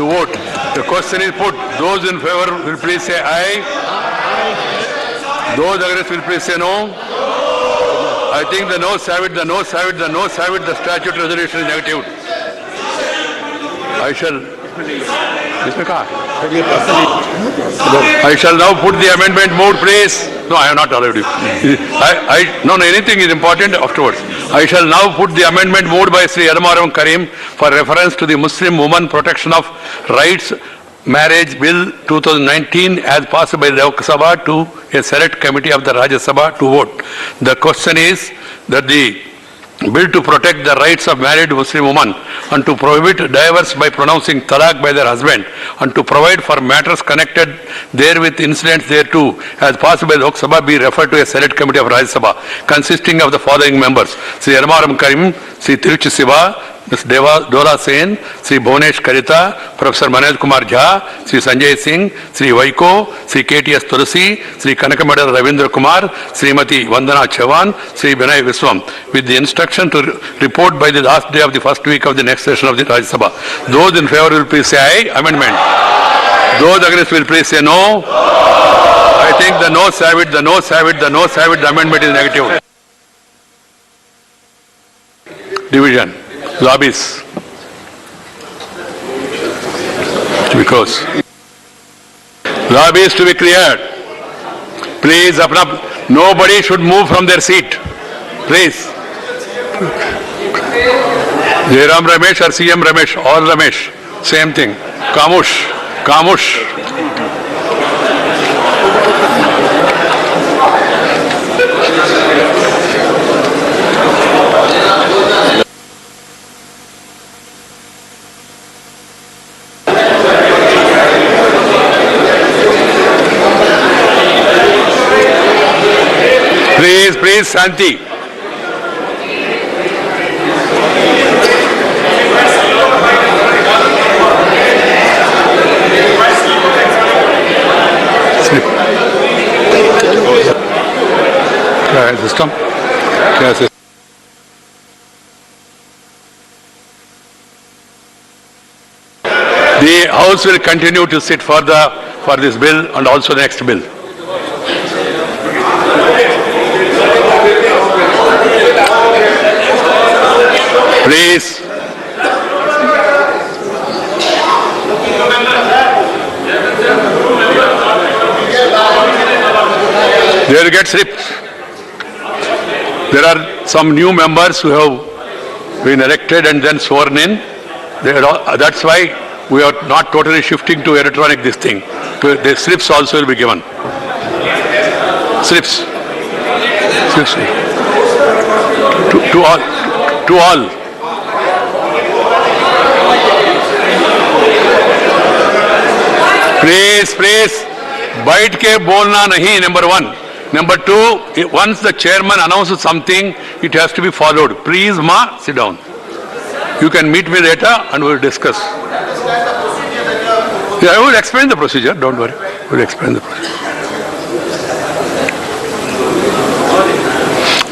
to vote. The question is put. Those in favor will please say aye. Those against will please say no. I think the noes have it, the noes have it, the noes have it. The statute resolution is negative. I shall now put the amendment moved, please. No, I have not allowed you. No, anything is important afterwards. I shall now put the amendment moved by Sri Yadamaram Karim for reference to the Muslim Women Protection of Rights Marriage Bill 2019 as passed by the Lok Sabha to a select committee of the Rajya Sabha to vote. The question is that the bill to protect the rights of married Muslim women and to prohibit divorce by pronouncing talaq by their husband and to provide for matters connected therewith incidents thereto as passed by the Lok Sabha be referred to a select committee of Rajya Sabha consisting of the following members: Sri Yadamaram Karim, Sri Tiruchi Siva, Ms. Dola Sen, Sri Bhuvanesh Karita, Professor Manoj Kumar Jha, Sri Sanjay Singh, Sri Vaiko, Sri KTS Tulasi, Sri Kanakamada Ravindra Kumar, Srimati Vandana Chavan, Sri Binay Viswam, with the instruction to report by the last day of the first week of the next session of the Rajya Sabha. Those in favor will please say aye. Amendment. Those against will please say no. I think the noes have it, the noes have it, the noes have it. The amendment is negative. Division. Lobbies. To be closed. Lobbies to be cleared. Please, nobody should move from their seat. Please. Jairam Ramesh or CM Ramesh, or Ramesh, same thing. Kamush. Please, Santi. System. The House will continue to sit for this bill and also the next bill. Please. They will get slips. There are some new members who have been elected and then sworn in. That's why we are not totally shifting to electronic this thing. The slips also will be given. Slips. To all. Please, बैठ के बोलना नहीं, number one. Number two, once the chairman announces something, it has to be followed. Please, ma, sit down. You can meet me later and we will discuss. Yeah, I will explain the procedure, don't worry. We will explain the procedure.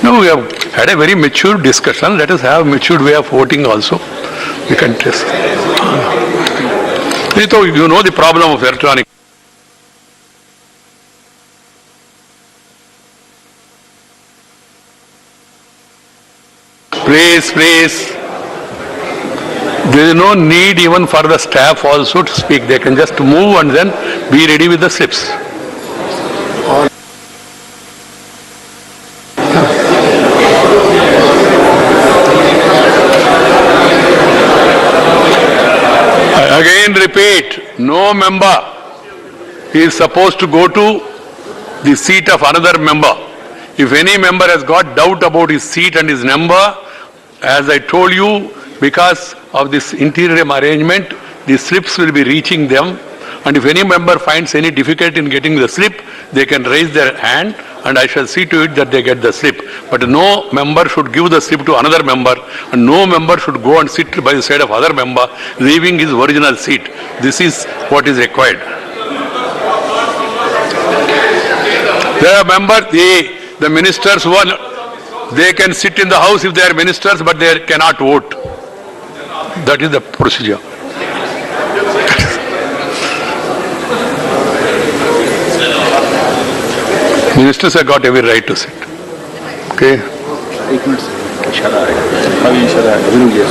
No, we have had a very mature discussion. Let us have a matured way of voting also. We can test. You know the problem of electronic. Please. There is no need even for the staff also to speak. They can just move and then be ready with the slips. I again repeat, no member is supposed to go to the seat of another member. If any member has got doubt about his seat and his number, as I told you, because of this interim arrangement, the slips will be reaching them, and if any member finds any difficulty in getting the slip, they can raise their hand and I shall see to it that they get the slip. But no member should give the slip to another member, and no member should go and sit by the side of other member, leaving his original seat. This is what is required. There are members, the ministers who are, they can sit in the house if they are ministers, but they cannot vote. That is the procedure. Ministers have got every right to sit. Okay. एक minute से इशारा है अभी इशारा है अभी रुक गया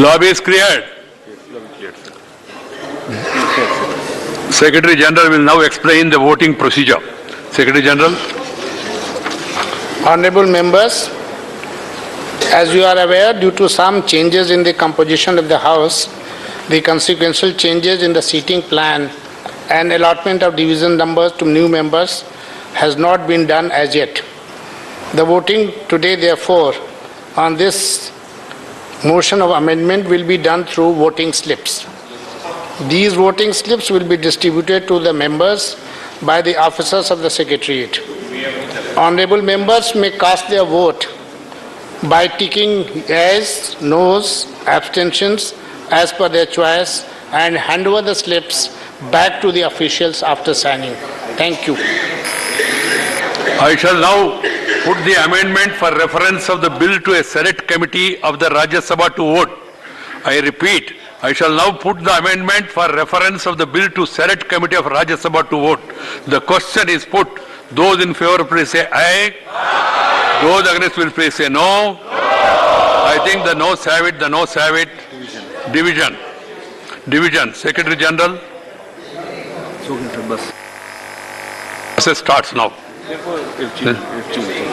Lobby is cleared. Secretary General will now explain the voting procedure. Secretary General. Honorable members, as you are aware, due to some changes in the composition of the House, the consequential changes in the seating plan and allotment of division numbers to new members has not been done as yet. The voting today, therefore, on this motion of amendment will be done through voting slips. These voting slips will be distributed to the members by the officers of the Secretariat. Honorable members may cast their vote by ticking yes, noes, abstentions as per their choice and hand over the slips back to the officials after signing. Thank you. I shall now put the amendment for reference of the bill to a select committee of the Rajya Sabha to vote. I repeat, I shall now put the amendment for reference of the bill to select committee of Rajya Sabha to vote. The question is put. Those in favor please say aye. Aye. Those against will please say no. No. I think the noes have it, the noes have it. Division. Division. Secretary General. Process starts now.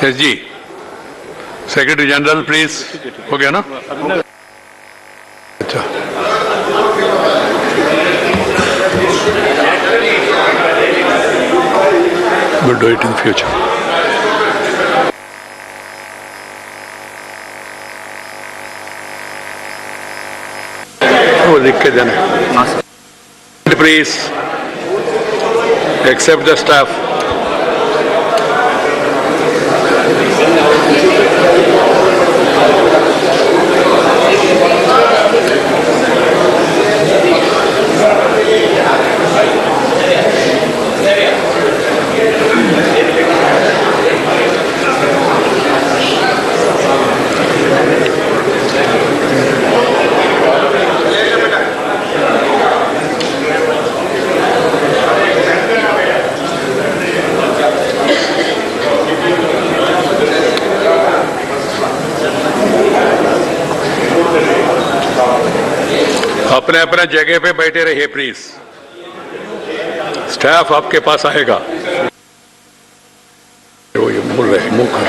SG. Secretary General, please. Okay, no? We'll do it in future. वो लिख के देना. Please accept the staff. अपने अपने जगह पे बैठे रहिए प्लीज. स्टाफ आपके पास आएगा. वो ये बोल रहे मुंह कर.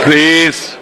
Please.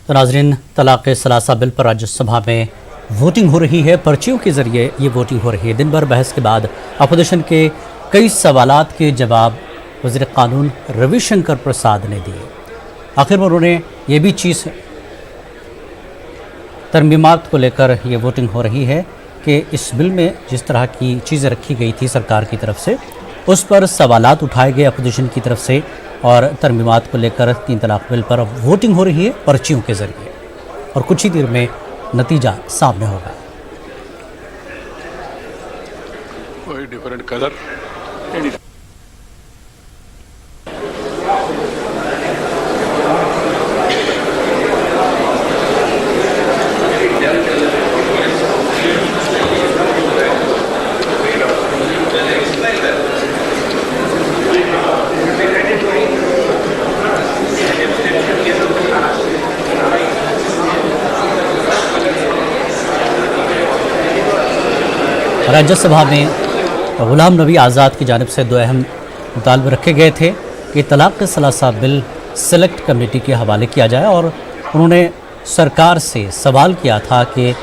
तो नाज़रीन, तलाक़ सलासा बिल पर राज्यसभा में वोटिंग हो रही है। पर्चियों के ज़रिए ये वोटिंग हो रही है। दिन भर बहस के बाद अपोजिशन के कई सवालात के जवाब वज़ीर क़ानून रविशंकर प्रसाद ने दिए। आखिर में उन्होंने ये भी चीज़ तरमीमात को लेकर ये वोटिंग हो रही है कि इस बिल में जिस तरह की चीज़ें रखी गई थी सरकार की तरफ से, उस पर सवालात उठाए गए अपोजिशन की तरफ से, और तरमीमात को लेकर 3 तलाक़ बिल पर अब वोटिंग हो रही है पर्चियों के ज़रिए, और कुछ ही देर में नतीजा सामने होगा। Different colour. राज्यसभा में ग़ुलाम नबी आज़ाद की जानिब से 2 अहम मुतालबे रखे गए थे कि तलाक़ सलासा बिल सेलेक्ट कमेटी के हवाले किया जाए, और उन्होंने सरकार से सवाल किया था कि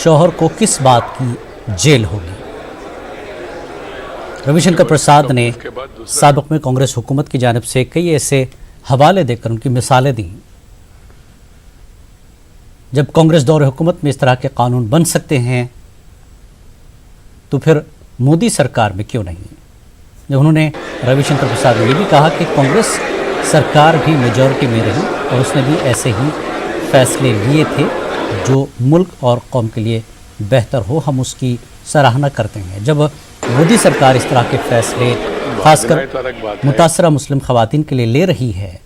शौहर को किस बात की जेल होगी। रविशंकर प्रसाद ने साबिक़ में कांग्रेस हुकूमत की जानिब से कई ऐसे हवाले देकर उनकी मिसालें दी। जब कांग्रेस दौर हुकूमत में इस तरह के कानून बन सकते हैं तो फिर मोदी सरकार में क्यों नहीं। जब उन्होंने रविशंकर प्रसाद ने यह भी कहा कि कांग्रेस सरकार भी मेजॉरिटी में रही और उसने भी ऐसे ही फैसले लिए थे जो मुल्क और कौम के लिए बेहतर हो, हम उसकी सराहना करते हैं। जब मोदी सरकार इस तरह के फैसले खासकर मुतासरा मुस्लिम ख़वातीन के लिए ले रही है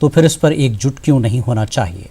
तो फिर इस पर एकजुट क्यों नहीं होना चाहिए।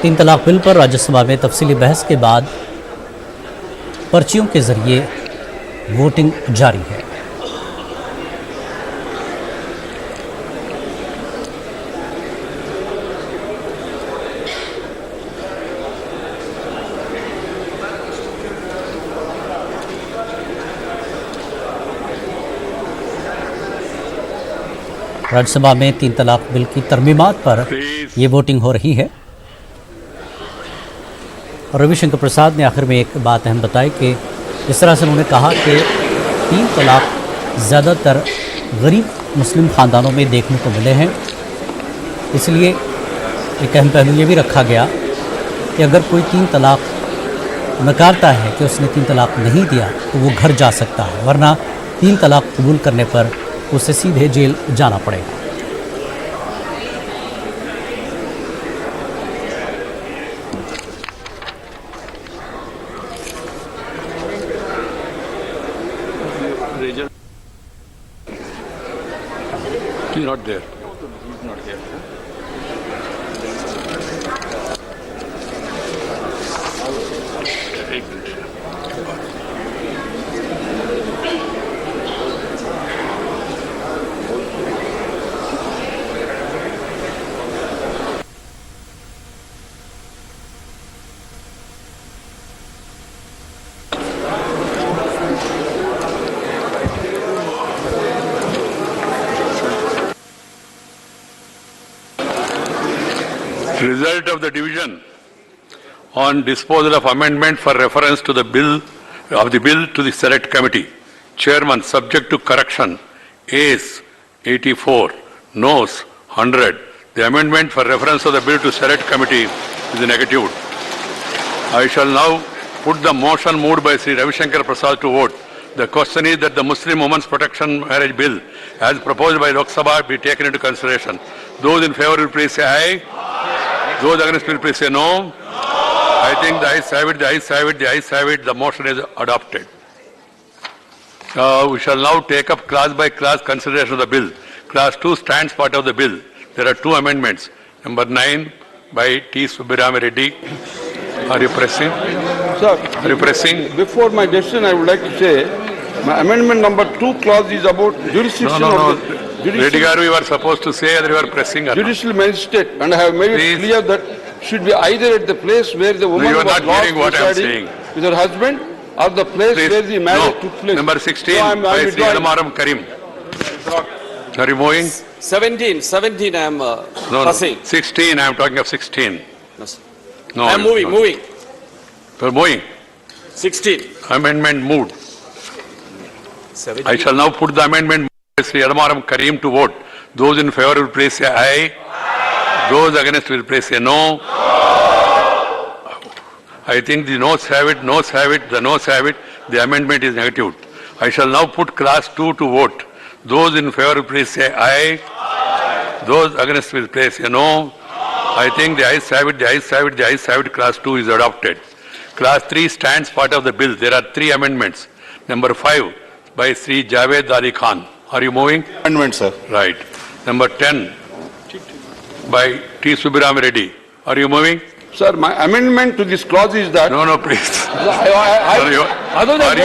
तीन तलाक बिल पर राज्यसभा में तफसीली बहस के बाद पर्चियों के जरिए वोटिंग जारी है। राज्यसभा में 3 तलाक बिल की तरमीमात पर ये वोटिंग हो रही है। और रविशंकर प्रसाद ने आखिर में एक बात अहम बताई कि इस तरह से उन्होंने कहा कि 3 तलाक ज़्यादातर गरीब मुस्लिम ख़ानदानों में देखने को मिले हैं, इसलिए एक अहम पहलू ये भी रखा गया कि अगर कोई 3 तलाक नकारता है कि उसने 3 तलाक नहीं दिया तो वो घर जा सकता है, वरना 3 तलाक कबूल करने पर उसे सीधे जेल जाना पड़ेगा। He's not there. He's not there. एक minute. Result of the division on disposal of amendment for reference to the bill to the select committee. Chairman, subject to correction, Ayes 84, Noes 100. The amendment for reference of the bill to select committee is negative. I shall now put the motion moved by Sri Ravi Shankar Prasad to vote. The question is that the Muslim Women's Protection Marriage Bill, as proposed by Lok Sabha, be taken into consideration. Those in favor will please say aye. Those against will please say no. I think the ayes have it, the ayes have it, the ayes have it. The motion is adopted. We shall now take up class by class consideration of the bill. Class 2 stands part of the bill. There are two amendments. Number 9 by T. Subbiram Reddy. Are you pressing? Sir, Are you pressing? before my decision, I would like to say, my amendment number 2 clause is about jurisdiction No. of the Reddy judicial, garu, you are supposed to say that you are pressing or not. judicial magistrate, and I have made Please. it clear that should be either at the place where the woman you are was not lost hearing what I am residing saying. with her husband, or the place Please. where the marriage No. took place. Number 16 So I'm by Sri withdrawing. Adamaram Karim. Are you moving? 17 I am No, passing. 16, I am talking of 16. Yes. No, I am you- moving, no. moving. You are moving. 16. Amendment moved. 17. I shall now put the amendment by Sri Adamaram Karim to vote. Those in favor will please say aye. Those against will please say no. I think the noes have it, noes have it, the noes have it. The amendment is negative. I shall now put class 2 to vote. Those in favor will please say aye. Those against will please say no. I think the ayes have it, the ayes have it, the ayes have it. Class 2 is adopted. Class 3 stands part of the bill. There are 3 amendments. Number 5 by Sri Javed Ali Khan. Are you moving? Amendment, sir. Right. Number 10 by T. Subbiram Reddy. Are you moving? Sir, my amendment to this clause is that... No, please. Are you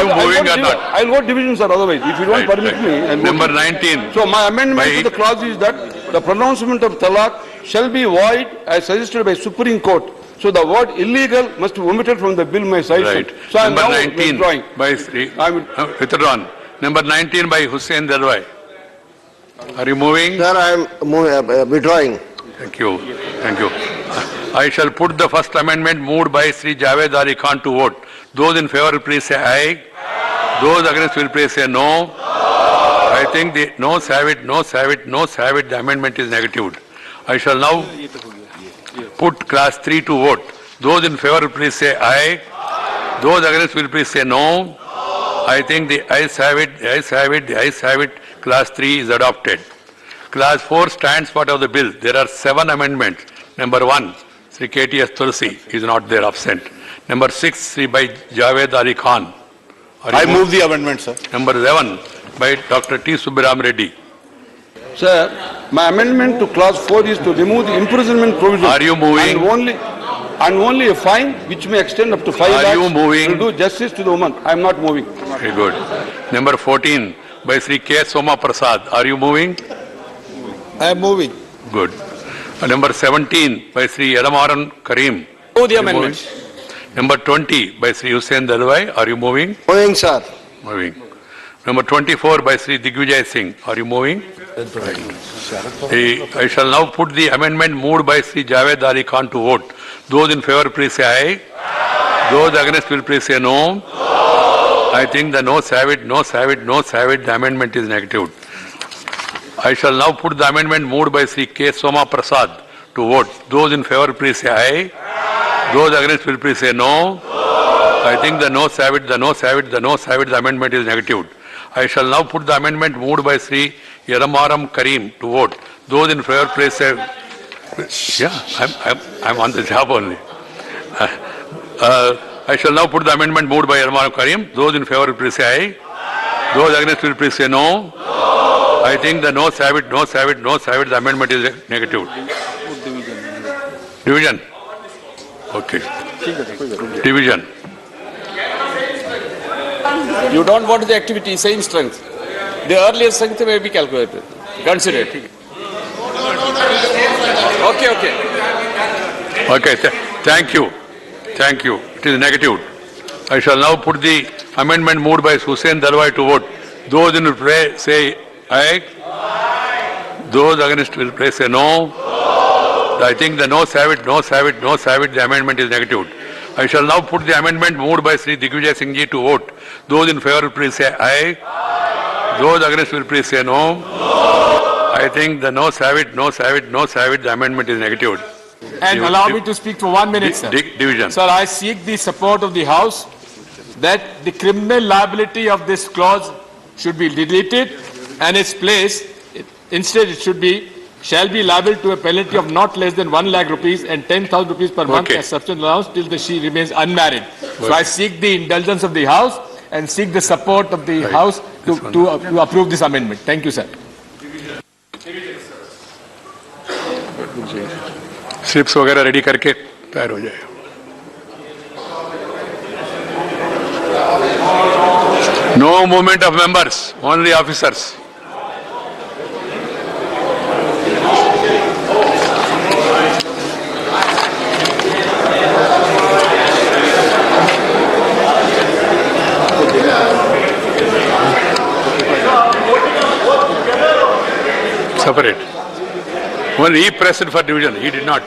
moving or not? I'll vote division, sir, otherwise. If you don't Right, permit right. me, I'll vote Number division. 19. So my amendment By- to the clause is that the pronouncement of talaq shall be void as suggested by Supreme Court. So the word illegal must be omitted from the bill, my suggestion. Right. So I am Number now 19 withdrawing. by Sri I'm- withdrawn. Number 19 by Hussein Dalwai. Are you moving? Sir, I am withdrawing. Thank you. Thank you. I shall put the first amendment moved by Sri Javed Ali Khan to vote. Those in favor will please say aye. Those against will please say no. I think the noes have it, noes have it, noes have it. The amendment is negative. I shall now put class 3 to vote. Those in favor will please say aye. Those against will please say no. I think the ayes have it, the ayes have it, the ayes have it. Class 3 is adopted. Class 4 stands part of the bill. There are 7 amendments. Number 1, Sri K.T.S. Tulsi is not there, absent. Number 6, Sri by Javed Ali Khan. Are you I move the amendment, sir. Number 11, by Dr. T. Subbiram Reddy. Sir, my amendment to clause 4 is to remove the imprisonment provision. Are you moving? And only a fine which may extend up to 5 lakhs. Are you moving? will do justice to the woman. I am not moving. Very good. Number 14, by Sri K. Soma Prasad. Are you moving? I am moving. Good. Number 17, by Sri Adamaran Karim. Move the Are you amendment. moving? Number 20, by Sri Hussein Dalwai. Are you moving? Moving, sir. Moving. Number 24 by Sri Digvijay Singh. Are you moving? I shall now put the amendment moved by Sri Javed Ali Khan to vote. Those in favor please say aye. Those against will please say no. I think the noes have it, noes have it, noes have it. The amendment is negative. I shall now put the amendment moved by Sri K. Soma Prasad to vote. Those in favor please say aye. Those against will please say no. I think the noes have it, the noes have it, the noes have it. The amendment is negative. I shall now put the amendment moved by Sri Adamaram Karim to vote. Those in favor please say... Yeah, I'm on the job only. I shall now put the amendment moved by Adamaram Karim. Those in favor please say aye. Those against will please say no. I think the noes have it, noes have it, noes have it. The amendment is negative. Division. Okay. Division. You don't want the activity, same strength. The earlier strength may be calculated, considered. Okay. Okay, thank you. Thank you. It is negative. I shall now put the amendment moved by Hussein Dalwai to vote. Those in will say aye. Those against will say no. I think the noes have it, noes have it, noes have it. The amendment is negative. I shall now put the amendment moved by Sri Digvijay Singh ji to vote. Those in favor will please say aye. Those against will please say no. I think the noes have it, noes have it, noes have it. The amendment is negative. And allow me to speak for 1 minute, sir. Division. Sir, I seek the support of the House that the criminal liability of this clause should be deleted and its place, instead it should be, shall be liable to a penalty of not less than 1 lakh rupees and 10,000 rupees per month Okay. as substance allowance till she remains unmarried. So I seek the indulgence of the House and seek the support of the House to approve this amendment. Thank you, sir. Slips वगैरह ready करके तैयार हो जाए. No movement of members, only officers. Separate. Only he pressed for division, he did not.